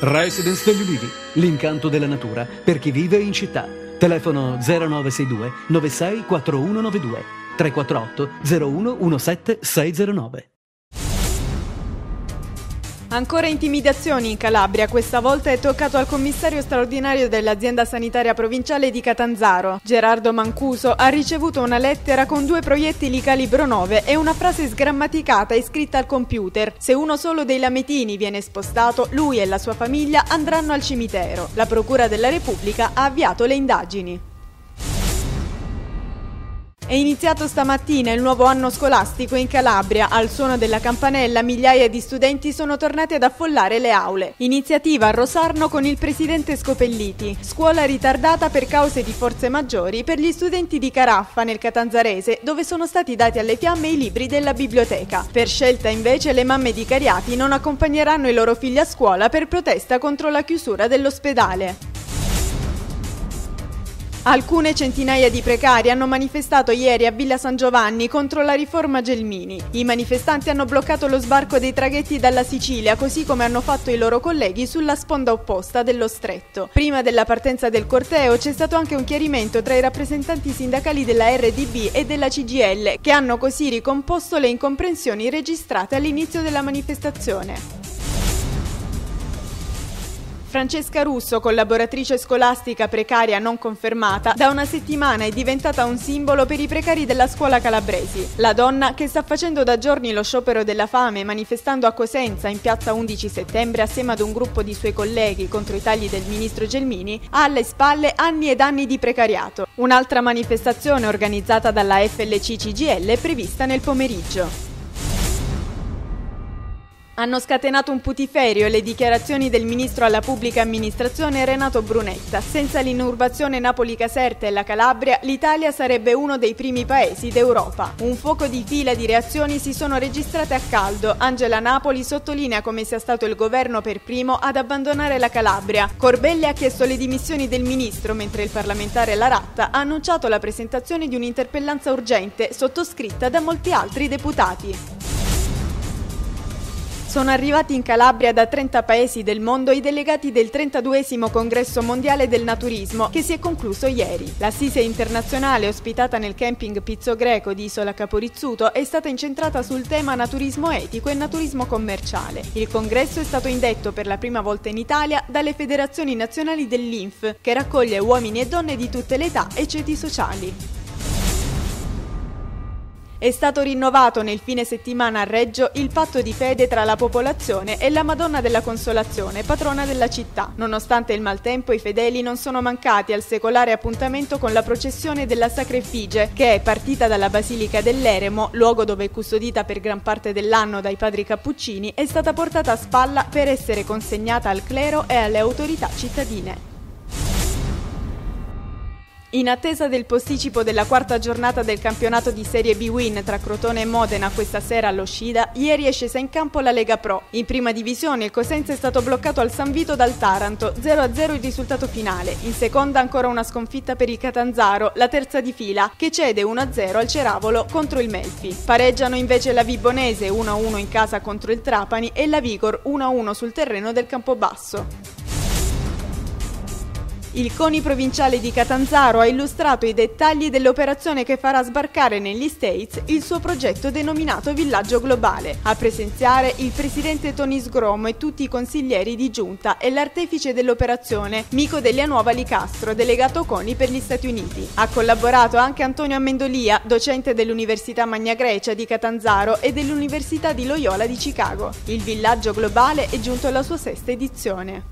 Residence degli Ulivi, l'incanto della natura per chi vive in città. Telefono 0962 96 4192 348 01 17 609. Ancora intimidazioni in Calabria, questa volta è toccato al commissario straordinario dell'azienda sanitaria provinciale di Catanzaro. Gerardo Mancuso ha ricevuto una lettera con 2 proiettili calibro 9 e una frase sgrammaticata iscritta al computer. Se uno solo dei lametini viene spostato, lui e la sua famiglia andranno al cimitero. La Procura della Repubblica ha avviato le indagini. È iniziato stamattina il nuovo anno scolastico in Calabria. Al suono della campanella migliaia di studenti sono tornati ad affollare le aule. Iniziativa a Rosarno con il presidente Scopelliti. Scuola ritardata per cause di forze maggiori per gli studenti di Caraffa nel Catanzarese, dove sono stati dati alle fiamme i libri della biblioteca. Per scelta invece le mamme di Cariati non accompagneranno i loro figli a scuola per protesta contro la chiusura dell'ospedale. Alcune centinaia di precari hanno manifestato ieri a Villa San Giovanni contro la riforma Gelmini. I manifestanti hanno bloccato lo sbarco dei traghetti dalla Sicilia, così come hanno fatto i loro colleghi sulla sponda opposta dello stretto. Prima della partenza del corteo c'è stato anche un chiarimento tra i rappresentanti sindacali della RDB e della CGIL, che hanno così ricomposto le incomprensioni registrate all'inizio della manifestazione. Francesca Russo, collaboratrice scolastica precaria non confermata, da una settimana è diventata un simbolo per i precari della scuola calabresi. La donna, che sta facendo da giorni lo sciopero della fame manifestando a Cosenza in piazza 11 settembre assieme ad un gruppo di suoi colleghi contro i tagli del ministro Gelmini, ha alle spalle anni ed anni di precariato. Un'altra manifestazione organizzata dalla FLC CGIL è prevista nel pomeriggio. Hanno scatenato un putiferio le dichiarazioni del ministro alla pubblica amministrazione Renato Brunetta. Senza l'inurbazione Napoli-Caserta e la Calabria, l'Italia sarebbe uno dei primi paesi d'Europa. Un fuoco di fila di reazioni si sono registrate a caldo. Angela Napoli sottolinea come sia stato il governo per primo ad abbandonare la Calabria. Corbelle ha chiesto le dimissioni del ministro, mentre il parlamentare Laratta ha annunciato la presentazione di un'interpellanza urgente sottoscritta da molti altri deputati. Sono arrivati in Calabria da 30 paesi del mondo i delegati del 32esimo Congresso Mondiale del Naturismo, che si è concluso ieri. L'assise internazionale, ospitata nel camping Pizzo Greco di Isola Caporizzuto, è stata incentrata sul tema naturismo etico e naturismo commerciale. Il congresso è stato indetto per la prima volta in Italia dalle federazioni nazionali dell'INF, che raccoglie uomini e donne di tutte le età e ceti sociali. È stato rinnovato nel fine settimana a Reggio il patto di fede tra la popolazione e la Madonna della Consolazione, patrona della città. Nonostante il maltempo, i fedeli non sono mancati al secolare appuntamento con la processione della Sacra Effigie, che è partita dalla Basilica dell'Eremo, luogo dove è custodita per gran parte dell'anno dai padri cappuccini, è stata portata a spalla per essere consegnata al clero e alle autorità cittadine. In attesa del posticipo della quarta giornata del campionato di Serie B Win tra Crotone e Modena questa sera allo Scida, ieri è scesa in campo la Lega Pro. In prima divisione il Cosenza è stato bloccato al San Vito dal Taranto, 0-0 il risultato finale. In seconda ancora una sconfitta per il Catanzaro, la terza di fila, che cede 1-0 al Ceravolo contro il Melfi. Pareggiano invece la Vibonese 1-1 in casa contro il Trapani e la Vigor 1-1 sul terreno del Campobasso. Il CONI provinciale di Catanzaro ha illustrato i dettagli dell'operazione che farà sbarcare negli States il suo progetto denominato Villaggio Globale. A presenziare il presidente Tony Sgromo e tutti i consiglieri di giunta e l'artefice dell'operazione, Mico Delianuova Licastro, delegato CONI per gli Stati Uniti. Ha collaborato anche Antonio Amendolia, docente dell'Università Magna Grecia di Catanzaro e dell'Università di Loyola di Chicago. Il Villaggio Globale è giunto alla sua 6ª edizione.